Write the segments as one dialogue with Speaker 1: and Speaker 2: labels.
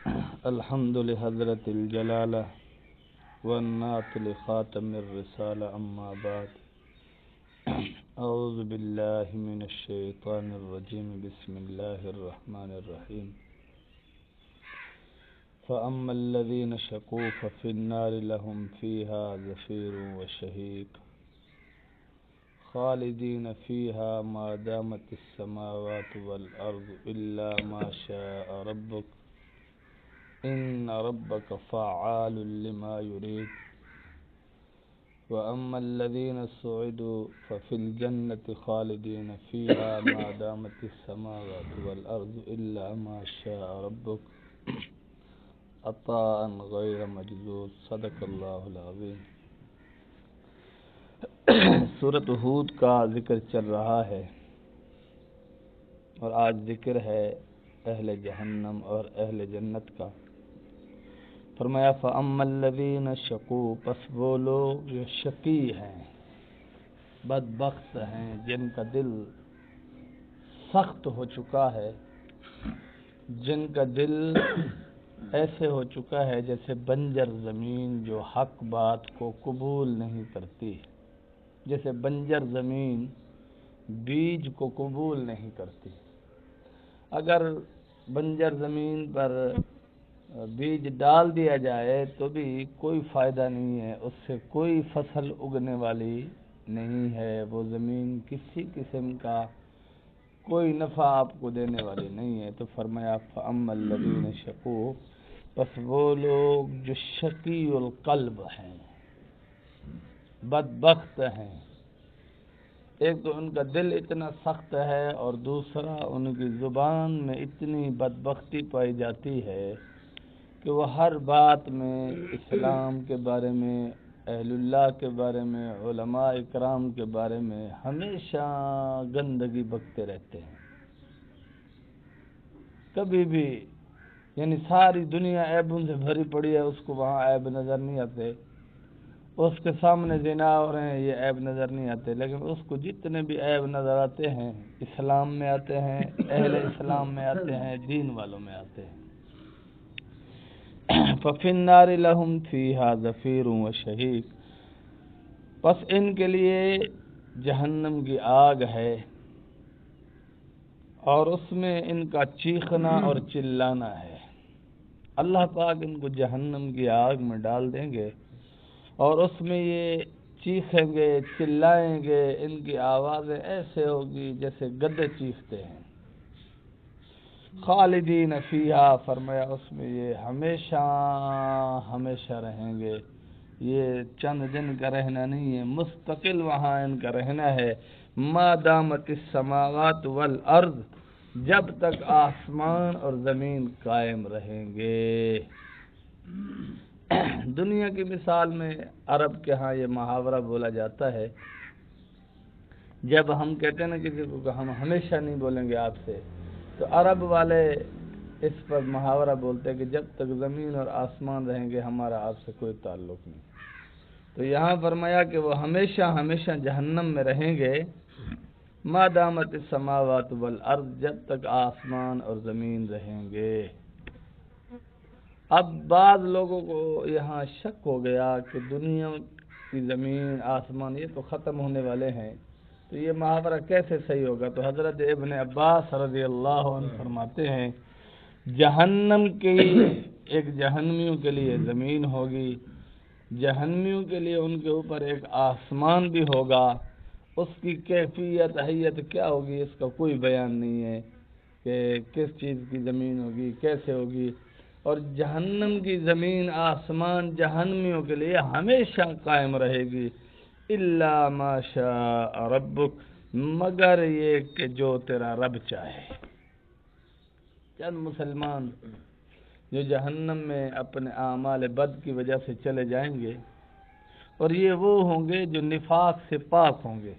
Speaker 1: الحمد لحضرت الجلالہ والنعت لخاتم الرسالہ اما بعد اعوذ باللہ من الشیطان الرجیم بسم اللہ الرحمن الرحیم فأما الذین شقوا ففی النار لهم فیہا زفیر وشہیق خالدین فیہا ما دامت السماوات والارض الا ما شاء ربک ان ربک فعال لما يريد واما الذين سعدوا ففي الجنة خالدين فيها ما دامت السماوات والارض الا ما شاء ربك عطاء غیر مجذوذ صدق اللہ العظیم۔ سورۃ ہود کا ذکر چل رہا ہے اور آج ذکر ہے اہل جہنم اور اہل جنت کا۔ فرمایا فَأَمَّا الَّذِينَ شَقُوا، پس وہ لوگ جو شقی ہیں، بدبخت ہیں، جن کا دل سخت ہو چکا ہے، جن کا دل ایسے ہو چکا ہے جیسے بنجر زمین جو حق بات کو قبول نہیں کرتی، جیسے بنجر زمین بیج کو قبول نہیں کرتی۔ اگر بنجر زمین پر بیج ڈال دیا جائے تو بھی کوئی فائدہ نہیں ہے، اس سے کوئی فصل اگنے والی نہیں ہے، وہ زمین کسی قسم کا کوئی نفع آپ کو دینے والی نہیں ہے۔ تو فرمایا فَأَمَّا الَّذِينَ شَقُوا، پس وہ لوگ جو شقی القلب ہیں، بدبخت ہیں، ایک تو ان کا دل اتنا سخت ہے اور دوسرا ان کی زبان میں اتنی بدبختی پائی جاتی ہے کہ وہ ہر بات میں اسلام کے بارے میں، اہل اللہ کے بارے میں، علماء اکرام کے بارے میں ہمیشہ گندگی بکتے رہتے ہیں۔ کبھی بھی یعنی ساری دنیا عیبوں سے بھری پڑی ہے، اس کو وہاں عیب نظر نہیں آتے، اس کے سامنے زنا ہو رہے ہیں یہ عیب نظر نہیں آتے، لیکن اس کو جتنے بھی عیب نظر آتے ہیں اسلام میں آتے ہیں، اہل اسلام میں آتے ہیں، دین والوں میں آتے ہیں۔ فَفِي النَّارِ لَهُمْ فِيهَا زَفِيرٌ وَشَهِيقٌ، پس ان کے لیے جہنم کی آگ ہے اور اس میں ان کا چیخنا اور چلانا ہے۔ اللہ پاک ان کو جہنم کی آگ میں ڈال دیں گے اور اس میں یہ چیخیں گے، چلائیں گے، ان کی آوازیں ایسے ہوگی جیسے گدھے چیختے ہیں۔ خالدین فیہا، فرمایا اس میں یہ ہمیشہ ہمیشہ رہیں گے، یہ چند دن کا رہنا نہیں ہے، مستقل وہاں ان کا رہنا ہے۔ ما دامت السماوات والارض، جب تک آسمان اور زمین قائم رہیں گے۔ دنیا کی مثال میں عرب کے ہاں یہ محاورہ بولا جاتا ہے، جب ہم کہتے ہیں نا کسی کو کہ ہم ہمیشہ نہیں بولیں گے آپ سے، تو عرب والے اس پر محاورہ بولتے ہیں کہ جب تک زمین اور آسمان رہیں گے ہمارا آپ سے کوئی تعلق نہیں۔ تو یہاں فرمایا کہ وہ ہمیشہ ہمیشہ جہنم میں رہیں گے، ما دامت السماوات والارض، جب تک آسمان اور زمین رہیں گے۔ اب بعض لوگوں کو یہاں شک ہو گیا کہ دنیا کی زمین آسمان یہ تو ختم ہونے والے ہیں، تو یہ محاورہ کیسے صحیح ہوگا؟ تو حضرت ابن عباس رضی اللہ عنہ فرماتے ہیں جہنم کی ایک جہنمیوں کے لیے زمین ہوگی، جہنمیوں کے لیے ان کے اوپر ایک آسمان بھی ہوگا، اس کی کیفیت حیت کیا ہوگی اس کا کوئی بیان نہیں ہے کہ کس چیز کی زمین ہوگی، کیسے ہوگی۔ اور جہنم کی زمین آسمان جہنمیوں کے لیے ہمیشہ قائم رہے گی، الا ما شاء ربک، مگر یہ کہ جو تیرا رب چاہے۔ چند مسلمان جو جہنم میں اپنے اعمال بد کی وجہ سے چلے جائیں گے، اور یہ وہ ہوں گے جو نفاق سے پاک ہوں گے،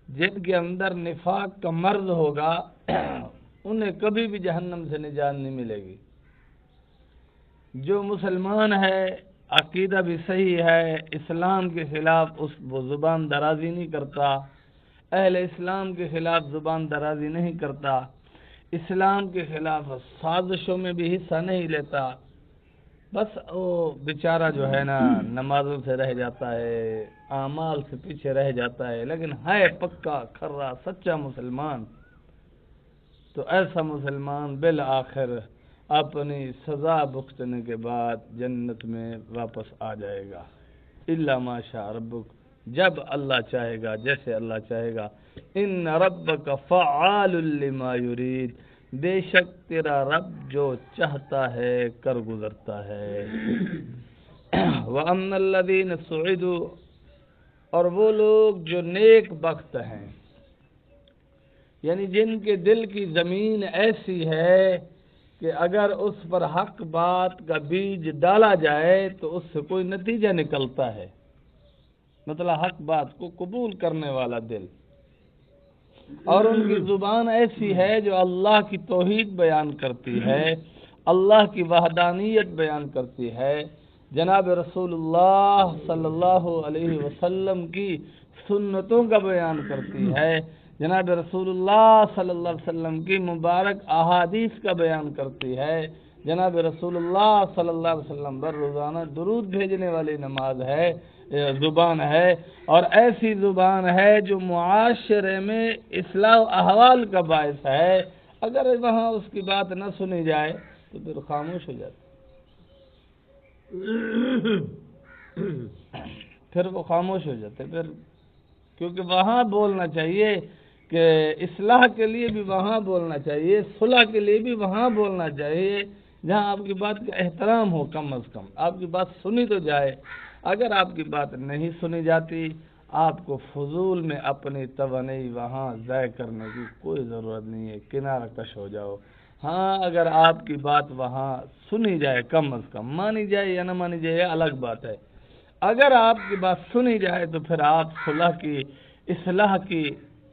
Speaker 1: جن کے اندر نفاق کا مرض ہوگا انہیں کبھی بھی جہنم سے نجات نہیں ملے گی۔ جو مسلمان ہے، عقیدہ بھی صحیح ہے، اسلام کے خلاف وہ زبان درازی نہیں کرتا، اہل اسلام کے خلاف زبان درازی نہیں کرتا، اسلام کے خلاف سازشوں میں بھی حصہ نہیں لیتا، بس وہ بیچارہ جو ہے نا نمازوں سے رہ جاتا ہے، اعمال سے پیچھے رہ جاتا ہے، لیکن ہے پکا کھرا سچا مسلمان، تو ایسا مسلمان بالآخر اپنی سزا بھگتنے کے بعد جنت میں واپس آ جائے گا، الا ماشاء ربک، جب اللہ چاہے گا، جیسے اللہ چاہے گا۔ ان ربک فعال لما یرید، بے شک تیرا رب جو چاہتا ہے کر گزرتا ہے۔ وَأَمَّا الَّذِينَ سُعِدُوا، اور وہ لوگ جو نیک بخت ہیں، یعنی جن کے دل کی زمین ایسی ہے کہ اگر اس پر حق بات کا بیج ڈالا جائے تو اس سے کوئی نتیجہ نکلتا ہے، مطلب حق بات کو قبول کرنے والا دل، اور ان کی زبان ایسی ہے جو اللہ کی توحید بیان کرتی ہے، اللہ کی وحدانیت بیان کرتی ہے، جناب رسول اللہ صلی اللہ علیہ وسلم کی سنتوں کا بیان کرتی ہے، جناب رسول اللہ صلی اللہ علیہ وسلم کی مبارک احادیث کا بیان کرتی ہے، جناب رسول اللہ صلی اللہ علیہ وسلم پر روزانہ درود بھیجنے والی نماز ہے، زبان ہے، اور ایسی زبان ہے جو معاشرے میں اصلاح احوال کا باعث ہے، اگر وہاں اس کی بات نہ سنی جائے تو پھر خاموش ہو جاتا، پھر وہ خاموش ہو جاتے، پھر کیونکہ وہاں بولنا چاہیے کہ اصلاح کے لیے بھی وہاں بولنا چاہیے، صلح کے لیے بھی وہاں بولنا چاہیے جہاں آپ کی بات کا احترام ہو، کم از کم آپ کی بات سنی تو جائے۔ اگر آپ کی بات نہیں سنی جاتی، آپ کو فضول میں اپنی توانائی وہاں ضائع کرنے کی کوئی ضرورت نہیں ہے، کنارہ کش ہو جاؤ۔ ہاں اگر آپ کی بات وہاں سنی جائے، کم از کم مانی جائے یا نہ مانی جائے یہ الگ بات ہے، اگر آپ کی بات سنی جائے تو پھر آپ صلح کی، اصلاح کی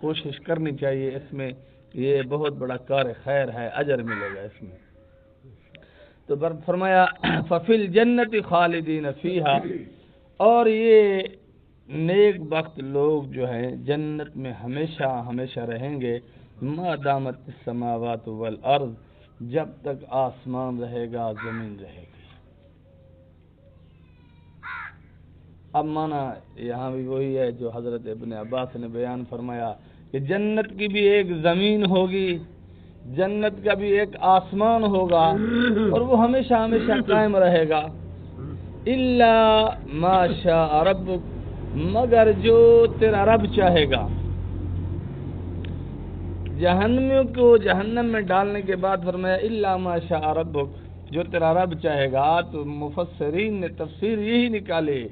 Speaker 1: کوشش کرنی چاہیے، اس میں یہ بہت بڑا کار خیر ہے، اجر ملے گا اس میں۔ تو فرمایا ففی الجنت خالدین فیہا، اور یہ نیک بخت لوگ جو ہیں جنت میں ہمیشہ ہمیشہ رہیں گے، ما دامت السماوات والارض، جب تک آسمان رہے گا زمین رہے گی۔ اب مانا یہاں بھی وہی ہے جو حضرت ابن عباس نے بیان فرمایا کہ جنت کی بھی ایک زمین ہوگی، جنت کا بھی ایک آسمان ہوگا، اور وہ ہمیشہ ہمیشہ قائم رہے گا، الا ما شاء ربک، مگر جو تیرا رب چاہے گا۔ جہنمیوں کو جہنم میں ڈالنے کے بعد فرمایا الا ما شاء ربک، جو تیرا رب چاہے گا، تو مفسرین نے تفسیر یہی نکالی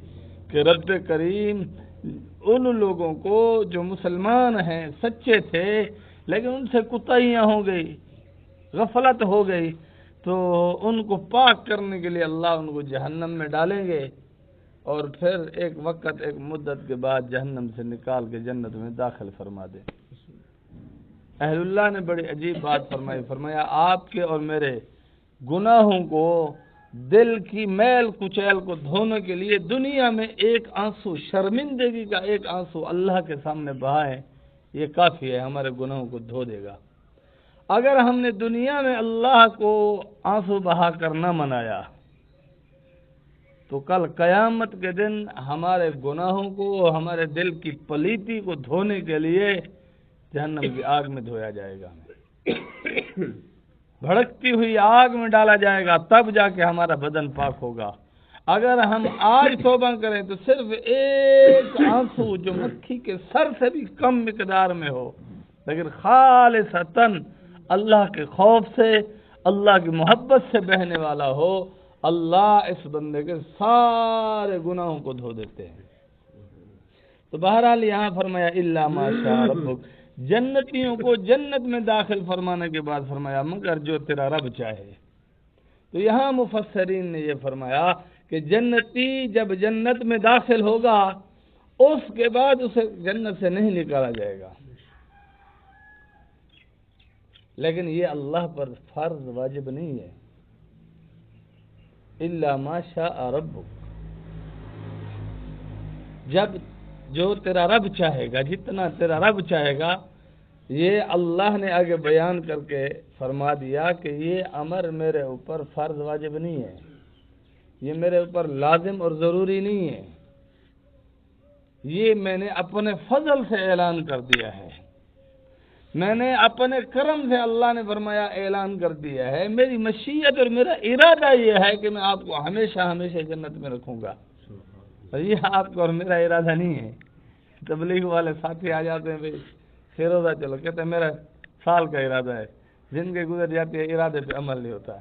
Speaker 1: کہ رب کریم ان لوگوں کو جو مسلمان ہیں، سچے تھے، لیکن ان سے کوتاہیاں ہو گئی، غفلت ہو گئی، تو ان کو پاک کرنے کے لیے اللہ ان کو جہنم میں ڈالیں گے، اور پھر ایک وقت، ایک مدت کے بعد جہنم سے نکال کے جنت میں داخل فرما دیں۔ اہل اللہ نے بڑی عجیب بات فرمائی، فرمایا آپ کے اور میرے گناہوں کو، دل کی میل کچیل کو دھونے کے لیے دنیا میں ایک آنسو، شرمندگی کا ایک آنسو اللہ کے سامنے بہائیں، یہ کافی ہے، ہمارے گناہوں کو دھو دے گا۔ اگر ہم نے دنیا میں اللہ کو آنسو بہا کر نہ منایا تو کل قیامت کے دن ہمارے گناہوں کو، ہمارے دل کی پلیتی کو دھونے کے لیے جہنم کی آگ میں دھویا جائے گا، بھڑکتی ہوئی آگ میں ڈالا جائے گا، تب جا کے ہمارا بدن پاک ہوگا۔ اگر ہم آج توبہ کریں تو صرف ایک آنسو جو مکھی کے سر سے بھی کم مقدار میں ہو، لیکن خالصتاً اللہ کے خوف سے، اللہ کی محبت سے بہنے والا ہو، اللہ اس بندے کے سارے گناہوں کو دھو دیتے ہیں۔ تو بہرحال یہاں فرمایا الا ما شاء ربک، جنتیوں کو جنت میں داخل فرمانے کے بعد فرمایا مگر جو تیرا رب چاہے۔ تو یہاں مفسرین نے یہ فرمایا کہ جنتی جب جنت میں داخل ہوگا اس کے بعد اسے جنت سے نہیں نکالا جائے گا، لیکن یہ اللہ پر فرض واجب نہیں ہے، الا ما شاء ربک، جب جو تیرا رب چاہے گا، جتنا تیرا رب چاہے گا یہ اللہ نے آگے بیان کر کے فرما دیا کہ یہ امر میرے اوپر فرض واجب نہیں ہے، یہ میرے اوپر لازم اور ضروری نہیں ہے، یہ میں نے اپنے فضل سے اعلان کر دیا ہے، میں نے اپنے کرم سے اللہ نے فرمایا اعلان کر دیا ہے، میری مشیت اور میرا ارادہ یہ ہے کہ میں آپ کو ہمیشہ ہمیشہ جنت میں رکھوں گا، اور یہ آپ کا اور میرا ارادہ نہیں ہے۔ تبلیغ والے ساتھی آ جاتے ہیں، بھائی فیروزہ چلو، کہتے ہیں میرا سال کا ارادہ ہے، زندگی گزر جاتی ہے، ارادے پہ عمل نہیں ہوتا،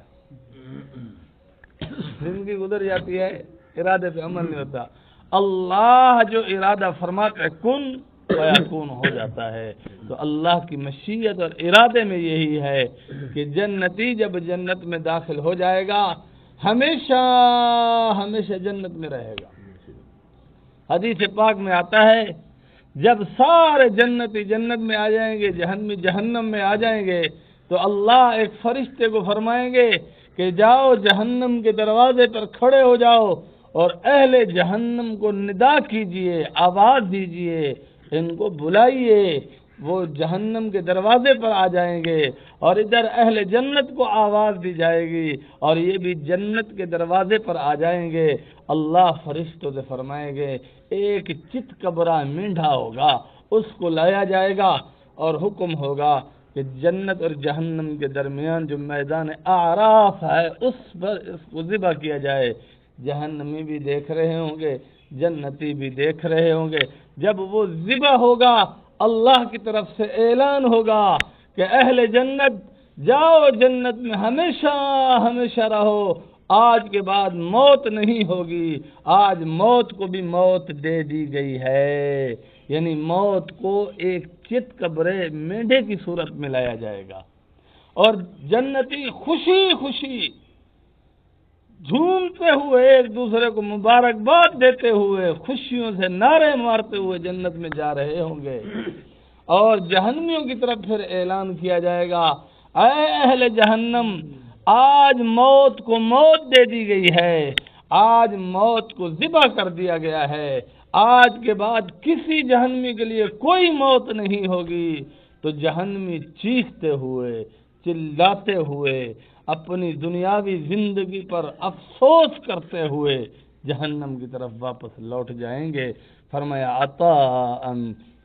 Speaker 1: زندگی گزر جاتی ہے، ارادے پہ عمل نہیں ہوتا۔ اللہ جو ارادہ فرماتا ہے کن فیکون ہو جاتا ہے، تو اللہ کی مشیت اور ارادے میں یہی ہے کہ جنتی جب جنت میں داخل ہو جائے گا ہمیشہ ہمیشہ جنت میں رہے گا۔ حدیث پاک میں آتا ہے جب سارے جنتی جنت میں آ جائیں گے، جہنمی جہنم میں آ جائیں گے، تو اللہ ایک فرشتے کو فرمائیں گے کہ جاؤ جہنم کے دروازے پر کھڑے ہو جاؤ اور اہل جہنم کو ندا کیجئے، آواز دیجئے، ان کو بلائیے، وہ جہنم کے دروازے پر آ جائیں گے، اور ادھر اہل جنت کو آواز دی جائے گی اور یہ بھی جنت کے دروازے پر آ جائیں گے۔ اللہ فرشتوں سے فرمائیں گے ایک چت کبرا مینڈھا ہوگا، اس کو لایا جائے گا اور حکم ہوگا کہ جنت اور جہنم کے درمیان جو میدان اعراف ہے اس پر اس کو ذبح کیا جائے۔ جہنمی بھی دیکھ رہے ہوں گے، جنتی بھی دیکھ رہے ہوں گے۔ جب وہ ذبح ہوگا اللہ کی طرف سے اعلان ہوگا کہ اہل جنت جاؤ جنت میں ہمیشہ ہمیشہ رہو، آج کے بعد موت نہیں ہوگی، آج موت کو بھی موت دے دی گئی ہے، یعنی موت کو ایک چت کبرے مینڈھے کی صورت میں لایا جائے گا، اور جنتی خوشی خوشی جھومتے ہوئے ایک دوسرے کو مبارکباد دیتے ہوئے خوشیوں سے نعرے مارتے ہوئے جنت میں جا رہے ہوں گے، اور جہنمیوں کی طرف پھر اعلان کیا جائے گا اے اہل جہنم آج موت کو موت دے دی گئی ہے، آج موت کو ذبح کر دیا گیا ہے، آج کے بعد کسی جہنمی کے لیے کوئی موت نہیں ہوگی۔ تو جہنمی چیختے ہوئے چلاتے ہوئے اپنی دنیاوی زندگی پر افسوس کرتے ہوئے جہنم کی طرف واپس لوٹ جائیں گے۔ فرمایا عطاء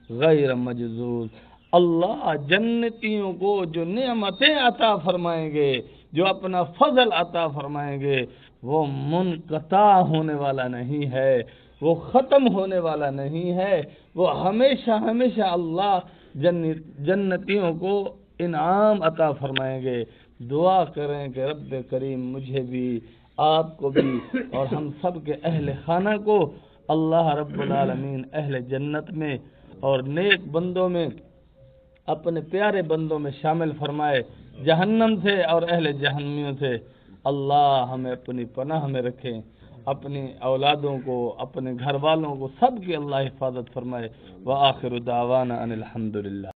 Speaker 1: غیر مجذوذ، اللہ جنتیوں کو جو نعمتیں عطا فرمائیں گے، جو اپنا فضل عطا فرمائیں گے، وہ منقطع ہونے والا نہیں ہے، وہ ختم ہونے والا نہیں ہے، وہ ہمیشہ ہمیشہ اللہ جنتیوں کو انعام عطا فرمائیں گے۔ دعا کریں کہ رب کریم مجھے بھی، آپ کو بھی، اور ہم سب کے اہل خانہ کو اللہ رب العالمین اہل جنت میں اور نیک بندوں میں، اپنے پیارے بندوں میں شامل فرمائے، جہنم سے اور اہل جہنمیوں سے اللہ ہمیں اپنی پناہ میں رکھیں، اپنی اولادوں کو، اپنے گھر والوں کو، سب کی اللہ حفاظت فرمائے۔ وآخر دعوانا ان الحمدللہ۔